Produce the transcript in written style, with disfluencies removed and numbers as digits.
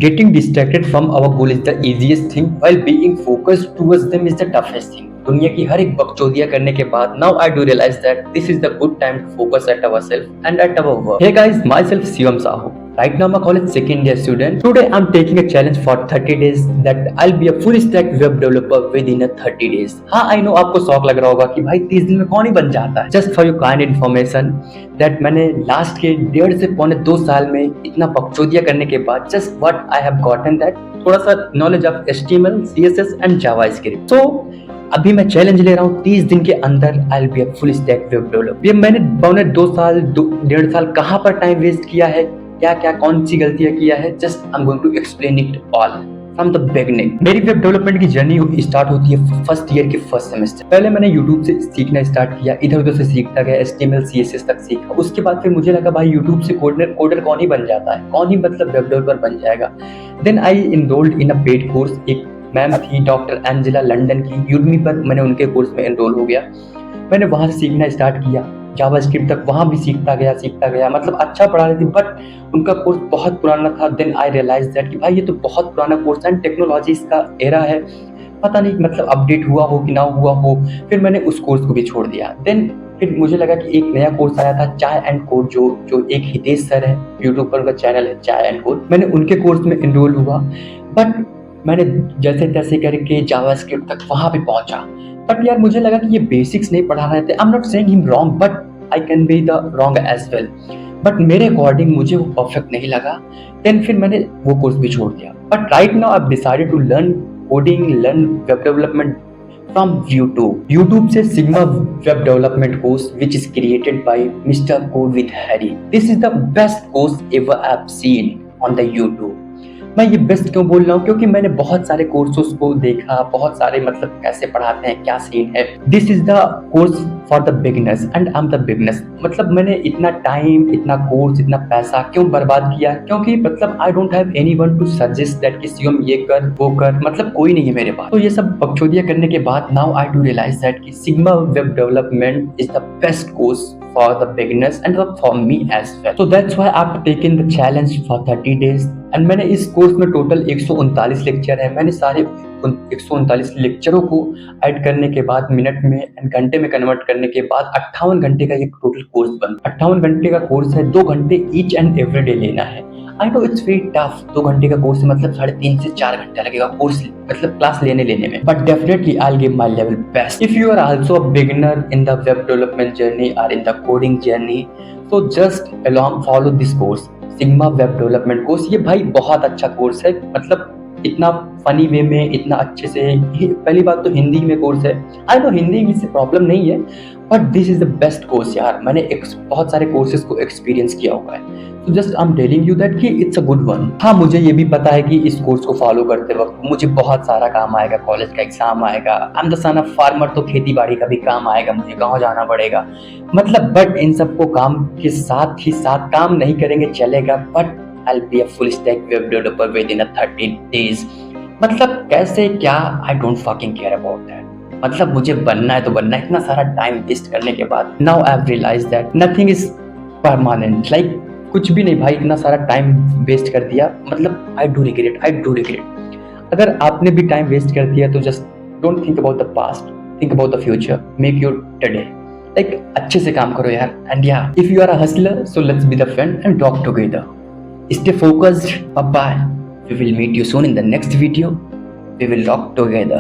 Getting distracted from our goal is the easiest thing, while being focused towards them is the toughest thing. दुनिया की हर एक बकचोदिया करने के बाद now I do realize that this is the good time to focus at ourselves and at our work. Hey guys, myself Shivam Sahu. Right now I'm a college second year student. Today I'm taking a challenge for 30 days that I'll be a full stack web developer within a 30 days. हाँ I know आपको शौक लग रहा होगा कि भाई 30 दिन में कौन ही बन जाता है. Just for your kind information that मैंने लास्ट के 1.5 से पौने 2 साल में इतना बकचोदिया करने के बाद just what I have gotten that थोड़ा सा knowledge of HTML, CSS and JavaScript. So अभी मैं चैलेंज ले रहा हूँ 30 दिन के अंदर I will be a full stack web developer. ये मैंने पौने 2 साल 1.5 साल कहाँ पर टाइम वेस्ट किया है, क्या क्या कौन सी गलतियां किया है, just I am going to explain it all from the beginning. मेरी वेब डेवलपमेंट की जर्नी स्टार्ट होती है फर्स्ट ईयर के फर्स्ट सेमेस्टर. पहले मैंने यूट्यूब से सीखना स्टार्ट किया, इधर उधर से सीखता गया, HTML CSS तक सीखा. उसके बाद फिर मुझे लगा भाई यूट्यूब से कोडर कौन ही बन जाता है, कौन ही मतलब वेब डेवलपर बन जाएगा. Then I enrolled in a paid course. एक मैम थी डॉक्टर एंजेला लंदन की, यूडमी पर मैंने उनके कोर्स में एनरोल हो गया. मैंने वहाँ से सीखना स्टार्ट किया, जावास्क्रिप्ट तक वहाँ भी सीखता गया. मतलब अच्छा पढ़ा रही थी बट उनका कोर्स बहुत पुराना था. देन आई रियलाइज दैट कि भाई ये तो बहुत पुराना कोर्स है, टेक्नोलॉजीज का एरा है, पता नहीं मतलब अपडेट हुआ हो कि ना हुआ हो. फिर मैंने उस कोर्स को भी छोड़ दिया. देन फिर मुझे लगा कि एक नया कोर्स आया था चाय एंड कोड, जो एक हितेश सर है, यूट्यूब पर उनका चैनल है चाय एंड कोड. मैंने उनके कोर्स में एनरोल हुआ बट मैंने जैसे तैसे करके जावास्क्रिप्ट तक वहाँ पे पहुंचा. बट यार मुझे लगा कि ये बेसिक्स नहीं पढ़ा रहे थे. I am not saying him wrong but I can be the wrong as well. But मेरे अकॉर्डिंग मुझे वो परफेक्ट नहीं लगा. देन फिर मैंने वो कोर्स भी छोड़ दिया. But right now I decided to learn coding, learn web development from YouTube से Sigma Web Development course which is created by Mr. Code with Harry. This is the best course ever I've seen on the YouTube. मैं ये best क्यों बोल रहा हूँ, क्योंकि मैंने बहुत सारे कोर्सेस को देखा, बहुत सारे मतलब कैसे पढ़ाते हैं, क्या सीन है. This is the course for the beginners and I am the beginners. मतलब मैंने इतना टाइम, इतना कोर्स, इतना पैसा क्यों बर्बाद किया, क्योंकि मतलब I don't have anyone to suggest that कि शिवम ये कर वो कर, मतलब कोई नहीं है मेरे पास. तो ये सब बकचोदिया करने के बाद now I do realise that कि sigma web development is the best course for the beginners and for me as well. So that's why I've taken the challenge for 30 days. And मैंने इस कोर्स में total 139 lecture है. मैंने सारे 139 लेक्चरों को add करने के बाद मिनट में एंड घंटे में कन्वर्ट करने के बाद 58 घंटे का एक टोटल कोर्स बन. 58 घंटे का कोर्स है, 2 घंटे ईच एंड एवरी डे लेना है. I know it's very tough. 2 घंटे का कोर्स मतलब 3.5 से 4 घंटा लगेगा कोर्स मतलब क्लास लेने में. But definitely I will give my level best. If you are also a beginner in the web development journey और in the coding journey, so just along follow this course, sigma web development course. ये भाई बहुत अच्छा course है, मतलब इतना funny way में, इतना अच्छे से. पहली बात तो हिंदी में कोर्स है. आई नो हिंदी इंग्लिश से प्रॉब्लम नहीं है but this is the best course यार. मैंने बहुत सारे कोर्सेज को एक्सपीरियंस किया हुआ है. तो just I am telling you that कि इट्स अ गुड वन. हाँ मुझे ये भी पता है कि इस कोर्स को फॉलो करते वक्त मुझे बहुत सारा काम आएगा, कॉलेज का एग्जाम आएगा. I am the son of farmer, तो खेती बाड़ी का भी काम आएगा, मुझे गाँव जाना पड़ेगा. मतलब बट इन सबको काम के साथ ही साथ काम नहीं करेंगे चलेगा. But I'll be a full stack web developer within a 30 days. मतलब कैसे क्या, I don't fucking care about that. मतलब मुझे बनना है तो बनना है. इतना सारा टाइम वेस्ट करने के बाद now I've realized that nothing is permanent. Like कुछ भी नहीं भाई, इतना सारा टाइम वेस्ट कर दिया. मतलब I do regret. अगर आपने भी टाइम वेस्ट कर दिया तो just don't think about the past, think about the future, make your today. Like अच्छे से काम करो यार. And yeah, if you are a hustler, so let's be the friend and talk together. Stay focused. Bye bye. We will meet you soon in the next video. We will rock together.